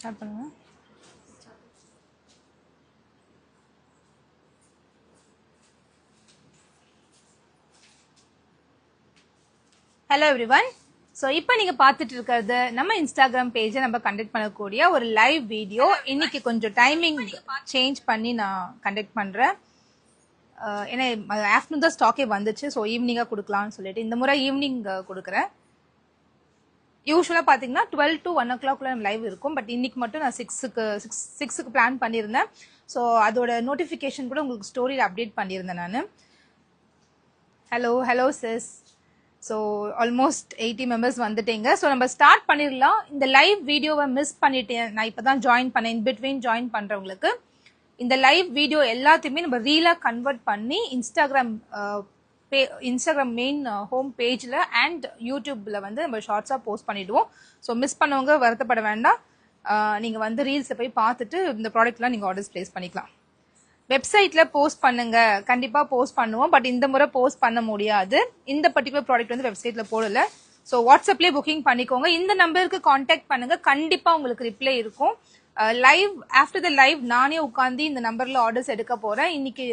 Start பண்ணுங்க. Hello everyone. So இப்போ நீங்கள் பார்த்துட்டு இருக்கிறது நம்ம இன்ஸ்டாகிராம் பேஜை நம்ம கண்டக்ட் பண்ணக்கூடிய ஒரு லைவ் வீடியோ. இன்னைக்கு கொஞ்சம் டைமிங் சேஞ்ச் பண்ணி நான் கண்டக்ட் பண்ணுறேன். ஏன்னா ஆஃப்டர்நூன் தான் ஸ்டாக்கே வந்துச்சு. ஸோ ஈவினிங்காக கொடுக்கலாம்னு சொல்லிட்டு இந்த முறை ஈவினிங் கொடுக்குறேன். யூஸ்வலாக பார்த்தீங்கன்னா 12 to 1 o'clock நம்ம லைவ் இருக்கும். பட் இன்னைக்கு மட்டும் நான் சிக்ஸுக்கு பிளான் பண்ணியிருந்தேன். ஸோ அதோட நோட்டிஃபிகேஷன் கூட உங்களுக்கு ஸ்டோரியில் அப்டேட் பண்ணியிருந்தேன் நான். Hello sis. So almost 80 members வந்துட்டீங்க. ஸோ நம்ம ஸ்டார்ட் பண்ணிடலாம். இந்த லைவ் வீடியோவை மிஸ் பண்ணிட்டேன், நான் இப்போ தான் ஜாயின் பண்ணேன். இன் பிட்வீன் ஜாயின் பண்ணுறவங்களுக்கு இந்த லைவ் வீடியோ எல்லாத்தையுமே நம்ம ரீலாக கன்வெர்ட் பண்ணி இன்ஸ்டாகிராம் மெயின் ஹோம் பேஜில் அண்ட் யூடியூப்பில் வந்து நம்ம ஷார்ட்ஸாக போஸ்ட் பண்ணிவிடுவோம். ஸோ மிஸ் பண்ணவங்க வருத்தப்பட வேண்டாம். நீங்கள் வந்து ரீல்ஸை போய் பார்த்துட்டு இந்த ப்ராடக்ட்லாம் நீங்கள் ஆர்டர்ஸ் ப்ளேஸ் பண்ணிக்கலாம். வெப்சைட்டில் போஸ்ட் பண்ணுங்க, கண்டிப்பாக போஸ்ட் பண்ணுவோம். பட் இந்த முறை போஸ்ட் பண்ண முடியாது. இந்த பர்டிகுலர் ப்ராடக்ட் வந்து வெப்சைட்டில் போடலை. ஸோ வாட்ஸ்அப்லேயே புக்கிங் பண்ணிக்கோங்க. இந்த நம்பருக்கு காண்டாக்ட் பண்ணுங்கள், கண்டிப்பாக உங்களுக்கு ரிப்ளை இருக்கும். லைவ் ஆஃப்டர் த லைவ் நானே உட்காந்து இந்த நம்பரில் ஆர்டர்ஸ் எடுக்க போகிறேன். இன்னைக்கு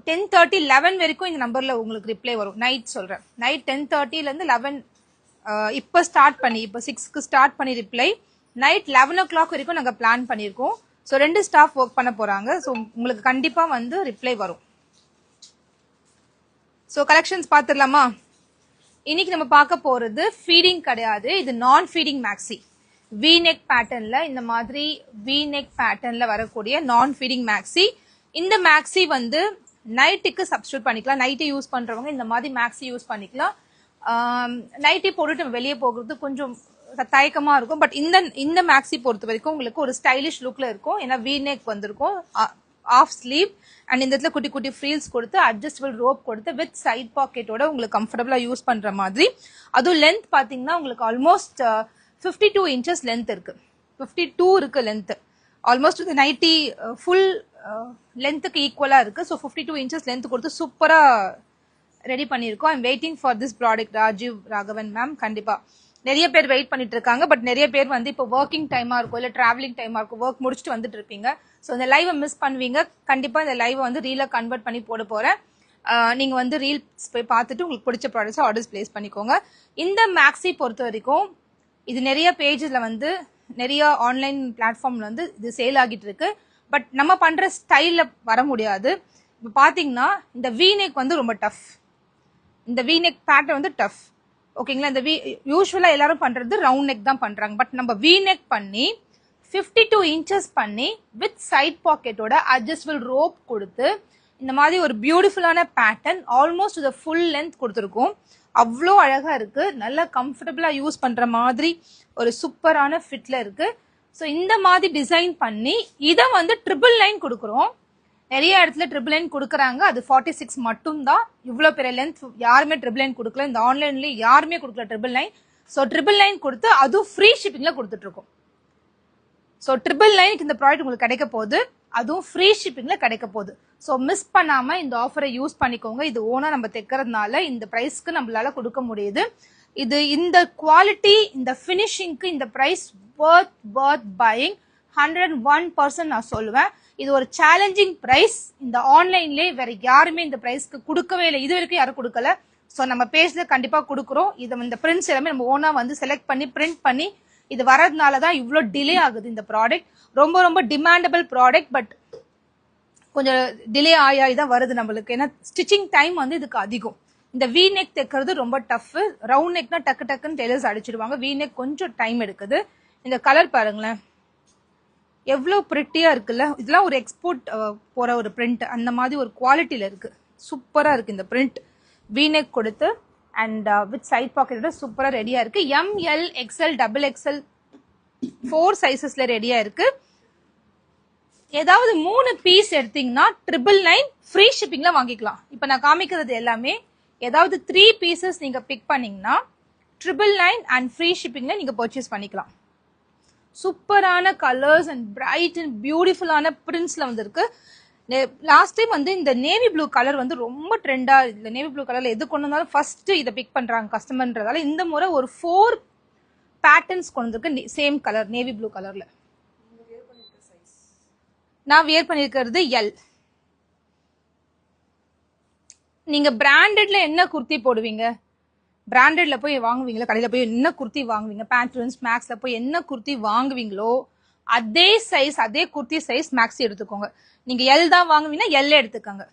10:30 11 வரைக்கும் இந்த நம்பரில் உங்களுக்கு ரிப்ளை வரும். நைட் சொல்கிறேன், நைட் 10:30 11 இப்போ ஸ்டார்ட் பண்ணி, இப்போ 6க்கு ஸ்டார்ட் பண்ணி ரிப்ளை நைட் 11 o'clock வரைக்கும் நாங்கள் பிளான் பண்ணியிருக்கோம். ஸோ 2 ஸ்டாஃப் ஒர்க் பண்ண போகிறாங்க. ஸோ உங்களுக்கு கண்டிப்பாக வந்து ரிப்ளை வரும். ஸோ கலெக்ஷன்ஸ் பார்த்துடலாமா? இன்னைக்கு நம்ம பார்க்க போகிறது ஃபீடிங் கிடையாது, இது நான் ஃபீடிங் மேக்ஸி. V-neck பேட்டர்ன்ல இந்த மாதிரி V-neck பேட்டர்ன்ல வரக்கூடிய நான் ஃபீடிங் மேக்ஸி. இந்த மேக்ஸி வந்து நைட்டுக்கு சப்ஸ்டியூட் பண்ணிக்கலாம். நைட்டு யூஸ் பண்றவங்க இந்த மாதிரி மேக்ஸி யூஸ் பண்ணிக்கலாம். நைட்டி போட்டுட்டு வெளியே போகிறது கொஞ்சம் தயக்கமா இருக்கும். பட் இந்த மேக்ஸி பொறுத்த வரைக்கும் உங்களுக்கு ஒரு ஸ்டைலிஷ் லுக்ல இருக்கும். ஏன்னா V-neck வந்திருக்கும், ஆஃப் ஸ்லீவ் அண்ட் இந்த இடத்துல குட்டி குட்டி ஃப்ரீல்ஸ் கொடுத்து அட்ஜஸ்டபிள் ரோப் கொடுத்து வித் சைட் பாக்கெட்டோட உங்களுக்கு கம்ஃபர்டபுளா யூஸ் பண்ற மாதிரி. அதுவும் லென்த் பாத்தீங்கன்னா உங்களுக்கு ஆல்மோஸ்ட் 52 inches லென்த் இருக்கு. 52 இருக்கு லென்த். ஆல்மோஸ்ட் இந்த நைட்டி ஃபுல் லென்த்துக்கு ஈக்குவலா இருக்கு. ஸோ 52 inches லென்த் கொடுத்து சூப்பரா ரெடி பண்ணியிருக்கோம். I'm waiting for this product. Rajiv Raghavan ma'am, கண்டிப்பா நிறைய பேர் வெயிட் பண்ணிட்டு இருக்காங்க. பட் நிறைய பேர் வந்து இப்போ ஒர்க்கிங் டைமா இருக்கும், இல்லை டிராவலிங் டைமா இருக்கும், ஒர்க் முடிச்சுட்டு வந்துட்டு இருப்பீங்க. ஸோ இந்த லைவை மிஸ் பண்ணுவீங்க. கண்டிப்பா இந்த லைவை வந்து ரீலா கன்வெர்ட் பண்ணி போட போறேன். நீங்க வந்து ரீல்ஸ் போய் பார்த்துட்டு உங்களுக்கு பிடிச்ச ப்ராடக்ட்ஸ் ஆர்டர்ஸ் பிளேஸ் பண்ணிக்கோங்க. இந்த மேக்ஸி பொறுத்த வரைக்கும் இது நிறைய பேஜஸ்ல வந்து நிறைய ஆன்லைன் பிளாட்ஃபார்ம்ல வந்து இது சேல் ஆகிட்டு இருக்கு. பட் நம்ம பண்ற ஸ்டைல்ல வர முடியாது. இப்போ பாத்தீங்கன்னா இந்த V-neck வந்து ரொம்ப டஃப். இந்த V-neck பேட்டர்ன் வந்து டஃப், ஓகேங்களா? இந்த யூஸ்வலா எல்லாரும் பண்றது ரவுண்ட் நெக் தான் பண்றாங்க. பட் நம்ம V-neck பண்ணி 52 inches பண்ணி வித் சைட் பாக்கெட்டோட அட்ஜஸ்டபிள் ரோப் கொடுத்து இந்த மாதிரி ஒரு பியூட்டிஃபுல்லான பேட்டர்ன் ஆல்மோஸ்ட் இது ஃபுல் லென்த் கொடுத்துருக்கோம். அவ்வளோ அழகா இருக்கு, நல்லா கம்ஃபர்டபுளா யூஸ் பண்ற மாதிரி ஒரு சூப்பரான ஃபிட்ல இருக்கு. ஸோ இந்த மாதிரி டிசைன் பண்ணி இதை வந்து 999 கொடுக்குறோம். நிறைய இடத்துல 999 கொடுக்குறாங்க, அது 46 மட்டும் தான். இவ்வளோ பெரிய லென்த் யாருமே 999 கொடுக்கல, இந்த ஆன்லைன்ல யாருமே கொடுக்கல 999. ஸோ 999 கொடுத்து அதுவும் ஃப்ரீ ஷிப்பிங்ல கொடுத்துட்டு இருக்கோம். ஸோ 999 இந்த ப்ராடக்ட் உங்களுக்கு கிடைக்க போகுது, அதுவும் ஃப்ரீ ஷிப்பிங்ல கிடைக்க போகுது. ஸோ மிஸ் பண்ணாம இந்த ஆஃபரை யூஸ் பண்ணிக்கோங்க. இது ஓனா நம்ம தைக்கிறதுனால இந்த பிரைஸ்க்கு நம்மளால கொடுக்க முடியுது. இது இந்த குவாலிட்டி, இந்த ஃபினிஷிங்க்கு இந்த பிரைஸ் worth buying 101% நான் சொல்லுவேன். இது ஒரு சேலஞ்சிங் பிரைஸ். இந்த ஆன்லைன்லேயே வேற யாருமே இந்த பிரைஸ்க்கு கொடுக்கவே இல்லை, இது வரைக்கும் யாரும் கொடுக்கல. ஸோ நம்ம பேஜ்ல கண்டிப்பா கொடுக்குறோம். இது இந்த பிரிண்ட்ஸ் எல்லாமே நம்ம ஓனா வந்து செலக்ட் பண்ணி பிரிண்ட் பண்ணி இது வரதுனால தான் இவ்வளோ டிலே ஆகுது. இந்த ப்ராடக்ட் ரொம்ப ரொம்ப டிமாண்டபிள் ப்ராடக்ட். பட் கொஞ்சம் டிலே ஆகி தான் வருது நம்மளுக்கு. ஏன்னா ஸ்டிச்சிங் டைம் வந்து இதுக்கு அதிகம். இந்த V-neck தைக்கிறது ரொம்ப டஃப். ரவுண்ட் நெக்னா டக்கு டக்குன்னு டெய்லர்ஸ் அடிச்சிடுவாங்க. V-neck கொஞ்சம் டைம் எடுக்குது. இந்த கலர் பாருங்களேன், எவ்வளோ பிரிட்டியா இருக்குல்ல. இதெல்லாம் ஒரு எக்ஸ்போர்ட் போற ஒரு பிரிண்ட், அந்த மாதிரி ஒரு குவாலிட்டியில இருக்கு. சூப்பரா இருக்கு இந்த பிரிண்ட். V-neck கொடுத்து அண்ட் வித் சைட் பாக்கெட்டோட சூப்பரா ரெடியா இருக்கு. ML XL XXL 4 சைசஸ்ல ரெடியா இருக்கு. ஏதாவது 3 பீஸ் எடுத்தீங்கன்னா 999 ஃப்ரீ ஷிப்பிங்ல வாங்கிக்கலாம். இப்போ நான் காமிக்கிறது எல்லாமே ஏதாவது 3 பீசஸ் நீங்க பிக் பண்ணீங்கன்னா 999 அண்ட் ஃப்ரீ ஷிப்பிங்ல நீங்க பர்ச்சேஸ் பண்ணிக்கலாம். சூப்பரான கலர்ஸ் அண்ட் பிரைட் அண்ட் பியூட்டிஃபுல்லான பிரிண்ட்ஸ்ல வந்திருக்கு. லாஸ்ட் டைம் வந்து இந்த நேவி ப்ளூ கலர் வந்து ரொம்ப ட்ரெண்டா. இந்த நேவி ப்ளூ கலர்ல எது கொண்டு வந்தாலும் ஃபர்ஸ்ட் இதை பிக் பண்றாங்க கஸ்டமர்ன்றதால இந்த முறை ஒரு 4 பேட்டர்ன்ஸ் கொண்டு வந்திருக்கு சேம் கலர் நேவி ப்ளூ கலர்ல. நான் வியர் பண்ணிருக்கிறது எல். நீங்க பிராண்டட்ல என்ன குர்த்தி போடுவீங்க, பிராண்டட்ல போய் வாங்குவீங்களா, கடையில போய் என்ன குர்த்தி வாங்குவீங்க, பேண்ட்லூன்ஸ் மேக்ஸ்ல போய் என்ன குர்த்தி வாங்குவீங்களோ அதே சைஸ், அதே குர்த்தி சைஸ் மேக்ஸி எடுத்துக்கோங்க. நீங்க எல் தான் வாங்குவீங்கன்னா எல் எடுத்துக்கோங்க.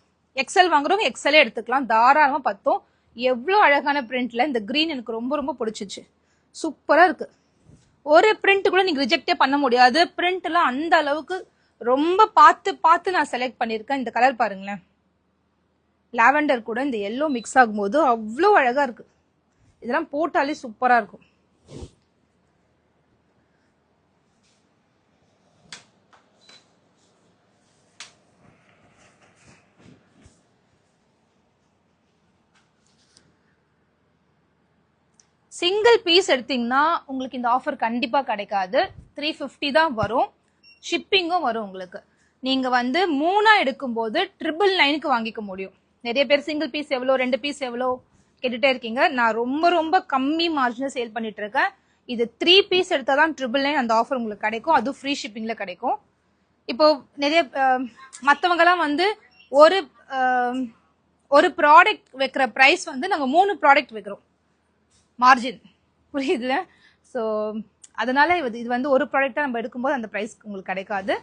எக்ஸ்எல் வாங்குறவங்க எக்ஸ்எல் எடுத்துக்கலாம், தாராளமா பத்தும். எவ்வளவு அழகான பிரிண்ட்ல இந்த கிரீன் எனக்கு ரொம்ப ரொம்ப பிடிச்சிச்சு, சூப்பரா இருக்கு. ஒரு பிரிண்ட் கூட நீங்க ரிஜெக்டே பண்ண முடியாது. பிரிண்ட் எல்லாம் அந்த அளவுக்கு ரொம்ப பார்த்து பார்த்து நான் செலக்ட் பண்ணிருக்கேன். இந்த கலர் பாருங்களேன், லாவெண்டர் கூட இந்த எல்லோ மிக்ஸ் ஆகும்போது அவ்வளோ அழகா இருக்கு. இதெல்லாம் போட்டாலே சூப்பரா இருக்கும். சிங்கிள் பீஸ் எடுத்தீங்கன்னா உங்களுக்கு இந்த ஆஃபர் கண்டிப்பா கிடைக்காது. 350 தான் வரும், ஷிப்பிங்கும் வரும் உங்களுக்கு. நீங்க வந்து 3 எடுக்கும்போது 999க்கு வாங்கிக்க முடியும். நிறைய பேர் சிங்கிள் பீஸ் எவ்வளோ, 2 பீஸ் எவ்வளோ கேட்டுட்டே இருக்கீங்க. நான் ரொம்ப ரொம்ப கம்மி மார்ஜினில் சேல் பண்ணிட்டு இருக்கேன். இது 3 பீஸ் எடுத்தாதான் 999 அந்த ஆஃபர் உங்களுக்கு கிடைக்கும், அதுவும் ஃப்ரீ ஷிப்பிங்ல கிடைக்கும். இப்போ நிறைய மற்றவங்கலாம் வந்து ஒரு ப்ராடக்ட் வைக்கிற ப்ரைஸ் வந்து நாங்கள் 3 ப்ராடக்ட் வைக்கிறோம் மார்ஜின், புரியுதுல? ஸோ அதனால இது வந்து ஒரு ப்ராடக்டா நம்ம எடுக்கும்போது அந்த ப்ரைஸ் உங்களுக்கு கிடைக்காது.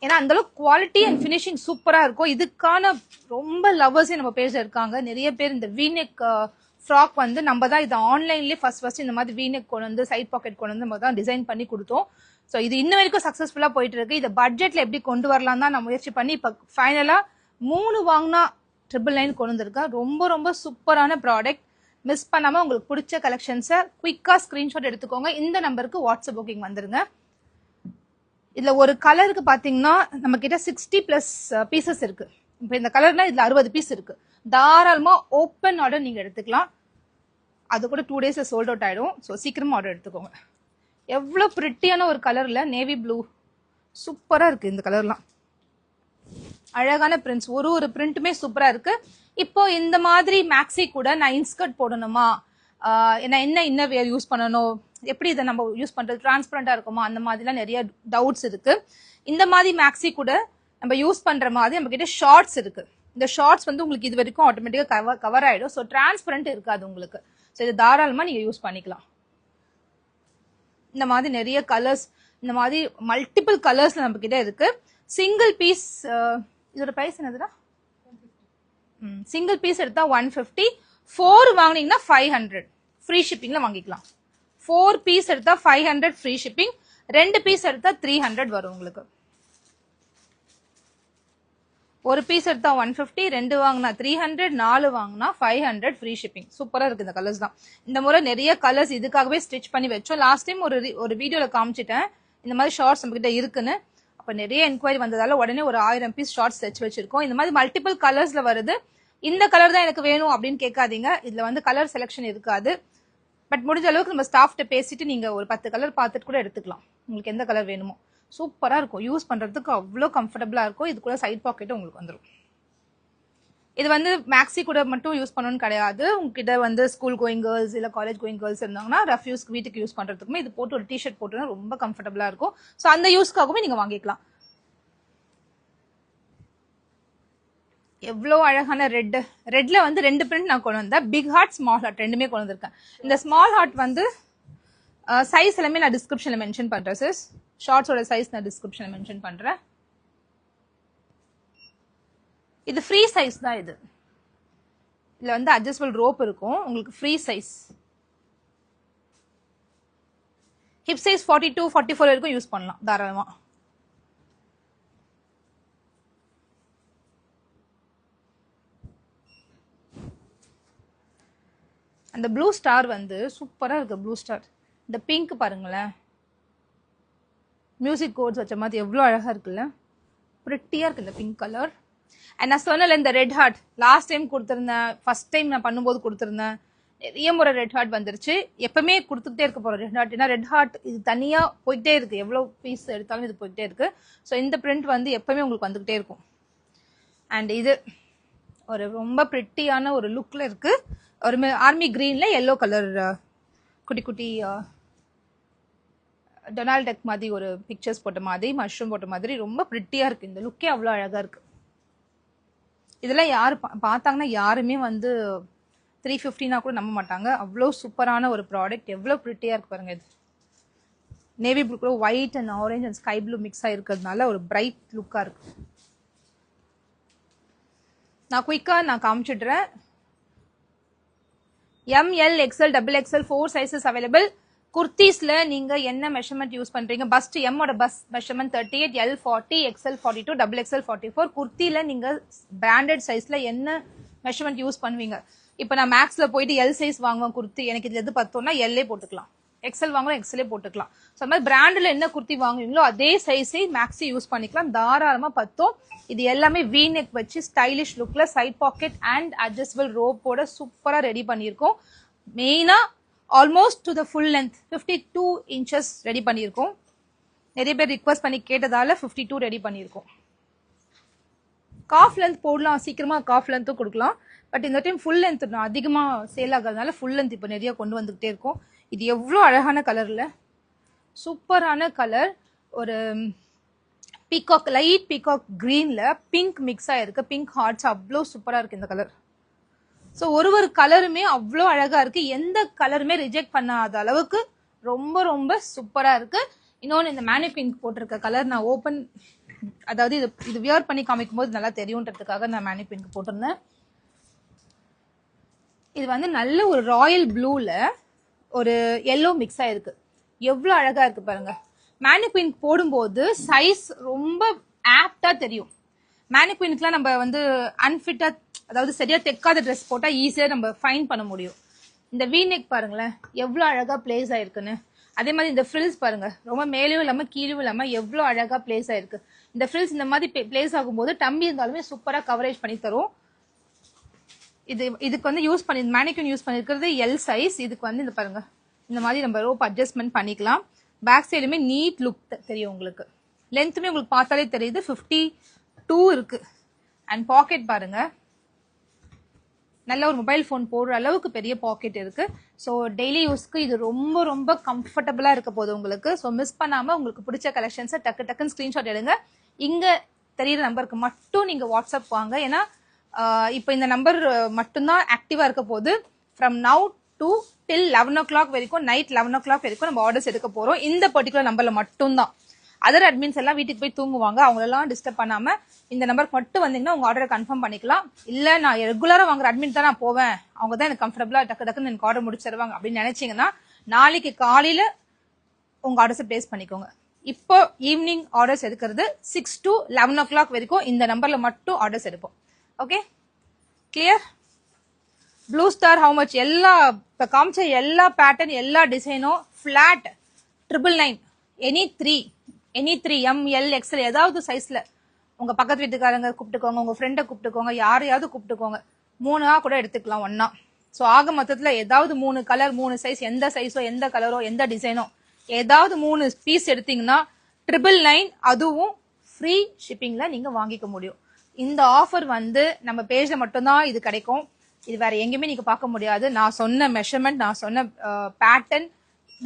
ஏன்னா அந்த அளவுக்கு குவாலிட்டி அண்ட் ஃபினிஷிங் சூப்பரா இருக்கும். இதுக்கான ரொம்ப லவர்ஸே நம்ம பேஜ்ல இருக்காங்க. நிறைய பேர் இந்த வீநெக் ஃப்ராக் வந்து நம்ம தான் இது ஆன்லைன்லேயே ஃபர்ஸ்ட் இந்த மாதிரி வீநெக் கொண்டு வந்து சைட் பாக்கெட் கொண்டு வந்து நம்ம தான் டிசைன் பண்ணி கொடுத்தோம். ஸோ இது இன்ன வரைக்கும் சக்ஸஸ்ஃபுல்லா போயிட்டு இருக்கு. இதை பட்ஜெட்ல எப்படி கொண்டு வரலாம் தான் நான் முயற்சி பண்ணி இப்போ ஃபைனலா 3 வாங்கினா 999 கொண்டு வந்திருக்கேன். ரொம்ப ரொம்ப சூப்பரான ப்ராடக்ட். மிஸ் பண்ணாம உங்களுக்கு பிடிச்ச கலெக்ஷன்ஸை குயிக்கா ஸ்கிரீன்ஷாட் எடுத்துக்கோங்க. இந்த நம்பருக்கு வாட்ஸ்அப் புக்கிங் வந்துருங்க. இதுல ஒரு கலருக்கு பாத்தீங்கன்னா நம்ம கிட்ட 60+ பீசஸ் இருக்கு. இப்போ இந்த கலர்னா இதுல 60 பீஸ் இருக்கு. தாராளமா ஓப்பன் ஆர்டர் நீங்க எடுத்துக்கலாம். அது கூட 2 டேஸ்ல சோல்ட் அவுட் ஆயிடும். ஸோ சீக்கிரமா ஆர்டர் எடுத்துக்கோங்க. எவ்வளவு பிரிட்டியான ஒரு கலர்ல நேவி ப்ளூ, சூப்பரா இருக்கு இந்த கலர்லாம். அழகான பிரிண்ட்ஸ், ஒரு பிரிண்ட்டுமே சூப்பரா இருக்கு. இப்போ இந்த மாதிரி மேக்ஸி கூட நான் இன்ஸ்கர்ட் போடணுமா, என்ன இன்னர் யூஸ் பண்ணணும், எப்படி இதை நம்ம யூஸ் பண்றது, டிரான்ஸ்பரண்டா இருக்குமா, அந்த மாதிரிலாம் நிறைய டவுட்ஸ் இருக்கு. இந்த மாதிரி மேக்ஸி கூட நம்ம யூஸ் பண்ற மாதிரி நம்ம கிட்ட ஷார்ட்ஸ் இருக்கு. இந்த ஷார்ட்ஸ் வந்து உங்களுக்கு இது வரைக்கும் ஆட்டோமேட்டிக்கா கவர் ஆயிடும். ஸோ டிரான்ஸ்பரண்ட் இருக்காது உங்களுக்கு. ஸோ இது தாராளமா நீங்க யூஸ் பண்ணிக்கலாம். இந்த மாதிரி நிறைய கலர்ஸ், இந்த மாதிரி மல்டிபிள் கலர்ஸ்ல நம்ம கிட்ட இருக்கு. சிங்கிள் பீஸ் இதோட பிரைஸ் என்னதுடா? சிங்கிள் பீஸ் எடுத்தா 150, 4 வாங்கினீங்கன்னா 500 ஃப்ரீ ஷிப்பிங்ல வாங்கிக்கலாம். 4 பீஸ் எடுத்தா 500 ஃப்ரீ ஷிப்பிங், 2 பீஸ் எடுத்தா 300 வரும் உங்களுக்கு. ஒரு பீஸ் எடுத்தா 150, 2 வாங்கினா 300, 4 வாங்கினா 500 ஃப்ரீ ஷிப்பிங். சூப்பரா இருக்கு இந்த கலர்ஸ் தான். இந்த முறை நிறைய கலர்ஸ் இதுக்காகவே ஸ்டிச் பண்ணி வச்சோம். லாஸ்ட் டைம் ஒரு வீடியோல காமிச்சிட்டேன் இந்த மாதிரி ஷார்ட்ஸ் நம்ம கிட்ட இருக்குன்னு. அப்ப நிறைய என்கொயரி வந்ததால உடனே ஒரு 1000 பீஸ் ஷார்ட்ஸ் தைச்சு வச்சிருக்கோம். இந்த மாதிரி மல்டிபிள் கலர்ஸ்ல வருது. இந்த கலர் தான் எனக்கு வேணும் அப்படின்னு கேட்காதீங்க. இதுல வந்து கலர் செலெக்ஷன் இருக்காது. பட் முடிஞ்ச அளவுக்கு நம்ம ஸ்டாஃப்ட்ட பேசிட்டு நீங்க ஒரு 10 கலர் பார்த்துட்டு கூட எடுத்துக்கலாம். உங்களுக்கு எந்த கலர் வேணுமோ. சூப்பரா இருக்கும், யூஸ் பண்றதுக்கு அவ்வளோ கம்ஃபர்டபுளா இருக்கும். இது கூட சைட் பாக்கெட்டும் உங்களுக்கு வந்துடும். இது வந்து மேக்ஸி கூட மட்டும் யூஸ் பண்ணணும்னு கிடையாது. உங்ககிட்ட வந்து ஸ்கூல் கோயிங் கேர்ள்ஸ் இல்ல காலேஜ் கோயிங் கேர்ள்ஸ் இருந்தாங்கன்னா ரஃப் யூஸ்க்கு வீட்டுக்கு யூஸ் பண்றதுக்குமே இது போட்டு ஒரு டிஷர்ட் போட்டுனா ரொம்ப கம்ஃபர்டபுளா இருக்கும். ஸோ அந்த யூஸ்க்காகவே நீங்க வாங்கிக்கலாம். எவ்வளோ அழகான ரெட்ல வந்து 2 பிரிண்ட் நான் கொண்டு வந்தேன். பிக் ஹார்ட், ஸ்மால் ஹார்ட் ரெண்டுமே கொண்டு வந்திருக்கேன். இந்த ஸ்மால் ஹார்ட் வந்து சைஸ் எல்லாமே நான் டிஸ்கிரிப்ஷன்ல மென்ஷன் பண்றேன் சிஸ். ஷார்ட்ஸோட சைஸ் நான் டிஸ்கிரிப்ஷன்ல மென்ஷன் பண்றேன். இது ஃப்ரீ சைஸ் தான். இதுல வந்து அட்ஜஸ்டபிள் ரோப் இருக்கும் உங்களுக்கு. ஃப்ரீ சைஸ், ஹிப் சைஸ் 42, 44 வரைக்கும் யூஸ் பண்ணலாம் தாராளமா. அந்த ப்ளூ ஸ்டார் வந்து சூப்பரா இருக்கு. ப்ளூ ஸ்டார், இந்த பிங்க் பாருங்களேன், மியூசிக் கோட்ஸ் வச்ச மாதிரி எவ்வளோ அழகா இருக்குல்ல, பிரிட்டியா இருக்கு இந்த பிங்க் கலர். அண்ட் நான் சொன்னல இந்த ரெட் ஹார்ட் லாஸ்ட் டைம் கொடுத்துருந்தேன், ஃபர்ஸ்ட் டைம் நான் பண்ணும்போது கொடுத்துருந்தேன். நிறைய முறை ரெட் ஹார்ட் வந்துருச்சு. எப்பவுமே கொடுத்துட்டே இருக்க போறோம் ரெட் ஹார்ட். ஏன்னா ரெட் ஹார்ட் இது தனியா போயிட்டே இருக்கு, எவ்வளோ பீஸ் எடுத்தாலும் இது போயிட்டே இருக்கு. ஸோ இந்த பிரிண்ட் வந்து எப்பவுமே உங்களுக்கு வந்துகிட்டே இருக்கும். அண்ட் இது ஒரு ரொம்ப பிரிட்டியான ஒரு லுக்ல இருக்கு. ஒரு ஆர்மி கிரீன்ல எல்லோ கலர் குட்டி குட்டி டொனால்ட் டக் மாதிரி ஒரு பிக்சர்ஸ் போட்ட மாதிரி மஷ்ரூம் போட்ட மாதிரி ரொம்ப பிரிட்டியா இருக்கு. இந்த லுக்கே அவ்வளோ அழகா இருக்கு. இதெல்லாம் யாரு பார்த்தாங்கன்னா யாருமே வந்து 350 கூட நம்ப மாட்டாங்க. அவ்வளோ சூப்பரான ஒரு ப்ராடக்ட். எவ்வளோ பிரிட்டியா இருக்கு பாருங்க. இது நேவி ப்ளூ கூட white and orange and sky blue mix ஆயிருக்கிறதுனால ஒரு பிரைட் லுக்கா இருக்கு. நான் குயிக்கா காமிச்சிடுறேன். ML XL XXL 4 sizes available. குர்த்திஸ்ல நீங்க என்ன மெஷர்மெண்ட் யூஸ் பண்றீங்க? பஸ்ட் எம்மோட bust measurement 38, L 40, XL 42, XXL 44. குர்த்தில நீங்க பிராண்டட் சைஸ்ல என்ன மெஷர்மெண்ட் யூஸ் பண்ணுவீங்க? இப்போ நான் மேக்ஸ்ல போயிட்டு எல் சைஸ் வாங்குவேன் குர்த்தி, எனக்கு இதுல எது பத்தோம்னா எல்லே போட்டுக்கலாம், எக்ஸல் வாங்கலாம் எக்ஸலே போட்டுக்கலாம். ஸோ அந்த மாதிரி பிராண்ட்ல என்ன குர்த்தி வாங்குவீங்களோ அதே சைஸை மேக்ஸி யூஸ் பண்ணிக்கலாம், தாராளமா பத்தும். இது எல்லாமே வி நெக் வச்சு ஸ்டைலிஷ் லுக்ல சைட் பாக்கெட் அண்ட் அட்ஜஸ்டபிள் ரோப்போட சூப்பரா ரெடி பண்ணியிருக்கோம். மெயினா almost to the full length 52 inches ready பண்ணியிருக்கோம். நிறைய பேர் ரிக்வஸ்ட் பண்ணி கேட்டதால 52 ரெடி பண்ணியிருக்கோம். காஃப் லென்த் போடலாம், சீக்கிரமா காஃப் லென்த்தும் கொடுக்கலாம். பட் இந்த டைம் ஃபுல் லென்த் அதிகமா சேல் ஆகிறதுனால ஃபுல் லென்த் இப்போ நிறைய கொண்டு வந்துகிட்டே இருக்கும். இது எவ்வளோ அழகான கலர்ல, சூப்பரான கலர். ஒரு பீகாக், லைட் பீகாக் கிரீன்ல பிங்க் மிக்ஸ் ஆயிருக்கு, பிங்க் ஹார்ட்ஸ். அவ்வளோ சூப்பரா இருக்கு இந்த கலர். ஸோ ஒரு கலருமே அவ்வளோ அழகா இருக்கு. எந்த கலருமே ரிஜெக்ட் பண்ணாத அளவுக்கு ரொம்ப ரொம்ப சூப்பரா இருக்கு. இன்னொன்று இந்த மேனிக்வின் போட்டிருக்க கலர் நான் ஓப்பன், அதாவது இது வியர் பண்ணி காமிக்கும் போது நல்லா தெரியுன்றதுக்காக நான் மேனிக்வின்க்கு போட்டிருந்தேன். இது வந்து நல்ல ஒரு ராயல் ப்ளூல ஒரு எல்லோ மிக்ஸ் ஆயிருக்கு. எவ்வளோ அழகா இருக்கு பாருங்க. மேனிக்வின் போடும்போது சைஸ் ரொம்ப ஆப்டா தெரியும். மேனிக்வினுக்குலாம் நம்ம வந்து அன்ஃபிட்டா, அதாவது சரியா தைக்காத ட்ரெஸ் போட்டா ஈஸியா நம்ம ஃபைன் பண்ண முடியும். இந்த வி நெக் பாருங்களேன் எவ்வளோ அழகா பிளேஸ் ஆயிருக்குன்னு. அதே மாதிரி இந்த ஃப்ரில்ஸ் பாருங்க, ரொம்ப மேலேயும் இல்லாம கீழும் இல்லாம எவ்வளோ அழகா பிளேஸ் ஆயிருக்கு. இந்த ஃப்ரில்ஸ் இந்த மாதிரி பிளேஸ் ஆகும்போது டம்பி இருந்தாலுமே சூப்பரா கவரேஜ் பண்ணி தரும். இதுக்கு வந்து யூஸ் பண்ணி மேனிக்வின் யூஸ் பண்ணிருக்கிறது எல் சைஸ். இதுக்கு வந்து இந்த பாருங்க இந்த மாதிரி நம்ம ரோப் அட்ஜஸ்ட்மெண்ட் பண்ணிக்கலாம். பேக் சைடுமே நீட் லுக் தெரியும் உங்களுக்கு. லென்த்துமே உங்களுக்கு பார்த்தாலே தெரியுது 52 இருக்கு. அண்ட் பாக்கெட் பாருங்க, நல்ல ஒரு மொபைல் போன் போடுற அளவுக்கு பெரிய பாக்கெட் இருக்கு. ஸோ டெய்லி யூஸ்க்கு இது ரொம்ப ரொம்ப கம்ஃபர்டபுளா இருக்க போகுது உங்களுக்கு. ஸோ மிஸ் பண்ணாம உங்களுக்கு பிடிச்ச கலெக்ஷன்ஸை டக்குன்னு ஸ்கிரீன்ஷாட் எடுங்க. இங்க தெரியுற நம்பருக்கு மட்டும் நீங்க வாட்ஸ்அப் வாங்க. ஏன்னா இப்போ இந்த நம்பர் மட்டும்தான் ஆக்டிவா இருக்க போது. From now to till 11 o'clock வரைக்கும், நைட் 11 o'clock வரைக்கும் நம்ம ஆர்டர்ஸ் எடுக்க போறோம். இந்த பர்டிகுலர் நம்பர்ல மட்டும்தான். அதர் அட்மின்ஸ் எல்லாம் வீட்டுக்கு போய் தூங்குவாங்க, அவங்களெல்லாம் டிஸ்டர்ப் பண்ணாம இந்த நம்பருக்கு மட்டும் வந்தீங்கன்னா உங்க ஆர்டரை கன்ஃபார்ம் பண்ணிக்கலாம். இல்ல நான் ரெகுலரா வாங்குற அட்மின் தான் நான் போவேன், அவங்க தான் எனக்கு கம்ஃபர்டபுளா டக்குன்னு எனக்கு ஆர்டர் முடிச்சு தருவாங்க அப்படின்னு நினைச்சீங்கன்னா நாளைக்கு காலையில உங்க ஆர்டர்ஸை பிளேஸ் பண்ணிக்கோங்க. இப்போ ஈவினிங் ஆர்டர்ஸ் எடுக்கிறது 6 to 11 o'clock வரைக்கும் இந்த நம்பர்ல மட்டும் ஆர்டர்ஸ் எடுப்போம். Okay, clear? Blue star how much? எல்லா இப்ப காமிச்ச எல்லா பேட்டர்ன் எல்லா டிசைனும் flat 999, any three ML XL ஏதாவது சைஸ்ல உங்க பக்கத்து வீட்டுக்காரங்க கூப்பிட்டுக்கோங்க, உங்க ஃப்ரெண்டை கூப்பிட்டுக்கோங்க, யாரையாவது கூப்பிட்டுக்கோங்க, 3 கூட எடுத்துக்கலாம் ஒன்னா. ஸோ ஆக மொத்தத்துல ஏதாவது 3 கலர் 3 சைஸ், எந்த சைஸோ எந்த கலரோ எந்த டிசைனோ ஏதாவது 3 பீஸ் எடுத்தீங்கன்னா 999, அதுவும் ஃப்ரீ ஷிப்பிங்ல நீங்க வாங்கிக்க முடியும். இந்த ஆஃபர் வந்து நம்ம பேஜ்ல மட்டும்தான் இது கிடைக்கும். இது வேற எங்கேயுமே நீங்க பார்க்க முடியாது. நான் சொன்ன மெஷர்மெண்ட், நான் சொன்ன பேட்டர்ன்,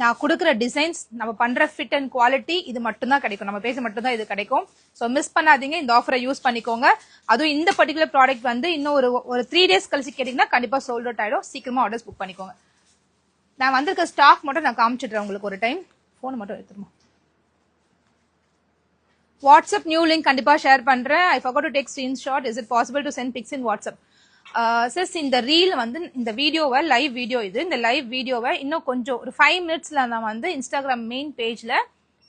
நான் கொடுக்குற டிசைன்ஸ், நம்ம பண்ற ஃபிட் அண்ட் குவாலிட்டி, இது மட்டும்தான் கிடைக்கும். நம்ம பேஜ் மட்டும்தான் இது கிடைக்கும். ஸோ மிஸ் பண்ணாதீங்க, இந்த ஆஃபரை யூஸ் பண்ணிக்கோங்க. அதுவும் இந்த பர்டிகுலர் ப்ராடக்ட் வந்து இன்னும் ஒரு 3 days கழிச்சு கேட்டீங்கன்னா கண்டிப்பா சோல்ட் அவுட் ஆயிடும். சீக்கிரமா ஆர்டர்ஸ் புக் பண்ணிக்கோங்க. நான் வந்திருக்க ஸ்டாக் மட்டும் நான் காமிச்சிடுறேன் உங்களுக்கு ஒரு டைம். போன் மட்டும் எடுத்துருமா. வாட்ஸ்அப் நியூ லிங்க் கண்டிப்பா ஷேர் பண்றேன். ஐ forgot to take screenshot. Is it possible to send pics in WhatsApp? Sis, இந்த ரீல் வந்து இந்த வீடியோவை, லைவ் வீடியோ இது, இந்த லைவ் வீடியோவை இன்னும் கொஞ்சம் ஒரு 5 minutesல நான் வந்து இன்ஸ்டாகிராம் மெயின் பேஜ்ல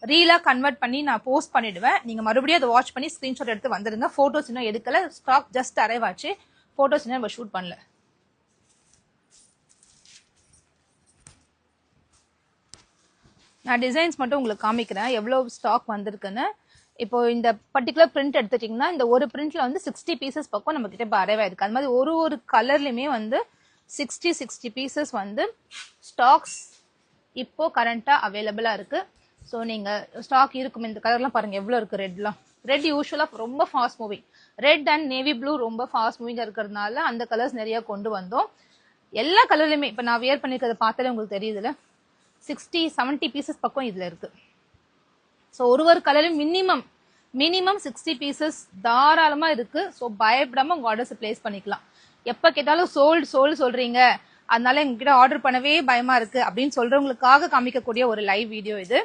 ரீலா கன்வெர்ட் பண்ணி நான் போஸ்ட் பண்ணிடுவேன். நீங்க மறுபடியும் அதை வாட்ச் பண்ணி ஸ்கிரீன்ஷாட் எடுத்து வந்துருங்க. போட்டோஸ் இன்னும் எடுக்கல, ஸ்டாக் ஜஸ்ட் அரைவ் ஆச்சு, போட்டோஸ் இன்னும் நம்ம ஷூட் பண்ணல. நான் டிசைன்ஸ் மட்டும் உங்களுக்கு காமிக்கிறேன் எவ்வளவு ஸ்டாக் வந்திருக்குன்னு. இப்போ இந்த பர்டிகுலர் பிரிண்ட் எடுத்துட்டீங்கன்னா இந்த ஒரு பிரிண்ட்ல வந்து 60 பீசஸ் பக்கம் நம்ம கிட்ட இப்போ அரைவா இருக்கு. அது மாதிரி ஒரு கலர்லயுமே வந்து 60 பீசஸ் வந்து ஸ்டாக்ஸ் இப்போ கரண்டா அவைலபிளா இருக்கு. ஸோ நீங்க ஸ்டாக் இருக்கும். இந்த கலர்லாம் பாருங்க எவ்வளவு இருக்கு. ரெட் யூஸ்வலா ரொம்ப fast moving, red and navy blue ரொம்ப ஃபாஸ்ட் மூவிங்கா இருக்கிறதுனால அந்த கலர்ஸ் நிறைய கொண்டு வந்தோம். எல்லா கலர்லயுமே இப்ப நான் வியர் பண்ணிருக்கிறத பார்த்தாலே உங்களுக்கு தெரியுதுல, 60-70 பீசஸ் பக்கம் இதுல இருக்கு. ஸோ ஒரு கலரும் மினிமம் 60 பீசஸ் தாராளமா இருக்கு. ஸோ பயப்படாம உங்க ஆர்டர்ஸ் பிளேஸ் பண்ணிக்கலாம். எப்ப கேட்டாலும் சோல்டு சொல்றீங்க, அதனால எங்ககிட்ட ஆர்டர் பண்ணவே பயமா இருக்கு அப்படின்னு சொல்றவங்களுக்காக காமிக்கக்கூடிய ஒரு லைவ் வீடியோ இது.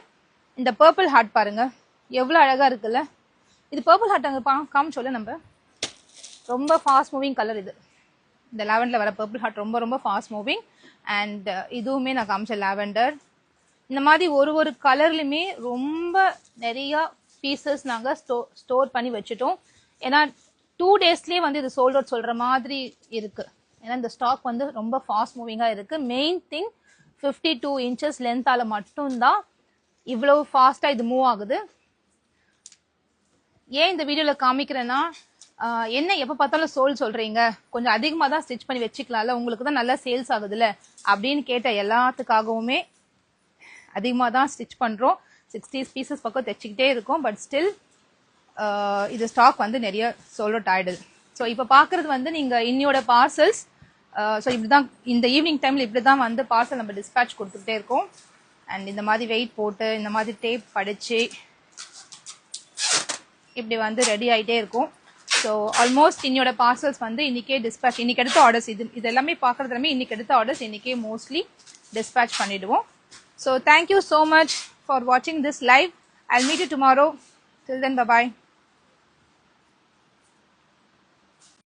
இந்த பர்பிள் ஹார்ட் பாருங்க, எவ்வளவு அழகா இருக்குல்ல. இது பர்பிள் ஹார்ட் அங்க காமிச்சோல்ல நம்ம, ரொம்ப ஃபாஸ்ட் மூவிங் கலர் இது. இந்த லாவெண்டர்ல வர பர்பிள் ஹார்ட் ரொம்ப ஃபாஸ்ட் மூவிங். அண்ட் இதுவுமே நான் காமிச்ச லாவெண்டர். இந்த மாதிரி ஒரு கலர்லையுமே ரொம்ப நிறைய பீசஸ் நாங்க ஸ்டோர் பண்ணி வச்சுட்டோம். ஏன்னா 2 டேஸ்லயே வந்து இது சோல்ட் அவுட் சொல்ற மாதிரி இருக்கு. ஏன்னா இந்த ஸ்டாக் வந்து ரொம்ப ஃபாஸ்ட் மூவிங்கா இருக்கு. மெயின் திங் 52 இன்ச்சஸ் லென்த்தால மட்டும்தான் இவ்வளவு ஃபாஸ்டா இது மூவ் ஆகுது. ஏன் இந்த வீடியோல காமிக்கிறேன்னா, என்ன எப்ப பார்த்தாலும் சொல்றீங்க, கொஞ்சம் அதிகமா தான் ஸ்டிச் பண்ணி வச்சுக்கலாம்ல, உங்களுக்கு தான் நல்லா சேல்ஸ் ஆகுதுல்ல அப்படின்னு கேட்ட எல்லாத்துக்காகவுமே அதிகமா தான் ஸ்டிச் பண்றோம். 60 பீசஸ் பக்கம் தைச்சிக்கிட்டே இருக்கும். பட் ஸ்டில் இது ஸ்டாக் வந்து நிறைய சோல்ட் அவுட் ஆயிடுது. ஸோ இப்போ பாக்குறது வந்து நீங்க இன்னியோட பார்சல்ஸ். ஸோ இப்படிதான் இந்த ஈவினிங் டைம்ல இப்படிதான் வந்து பார்சல் நம்ம டிஸ்பேட்ச் கொடுத்துக்கிட்டே இருக்கோம். அண்ட் இந்த மாதிரி வெயிட் போட்டு இந்த மாதிரி டேப் படிச்சு இப்படி வந்து ரெடி ஆகிட்டே இருக்கும். ஸோ ஆல்மோஸ்ட் இன்னையோட பார்சல்ஸ் வந்து இன்னைக்கே டிஸ்பேச், இன்னைக்கு எடுத்த ஆர்டர்ஸ் இது எல்லாமே பார்க்கறது எல்லாமே இன்னைக்கு எடுத்த ஆர்டர்ஸ் இன்னைக்கே மோஸ்ட்லி டிஸ்பேச் பண்ணிடுவோம். So thank you so much for வாட்சிங் this live. I'll meet you tomorrow. Till then, bye-bye.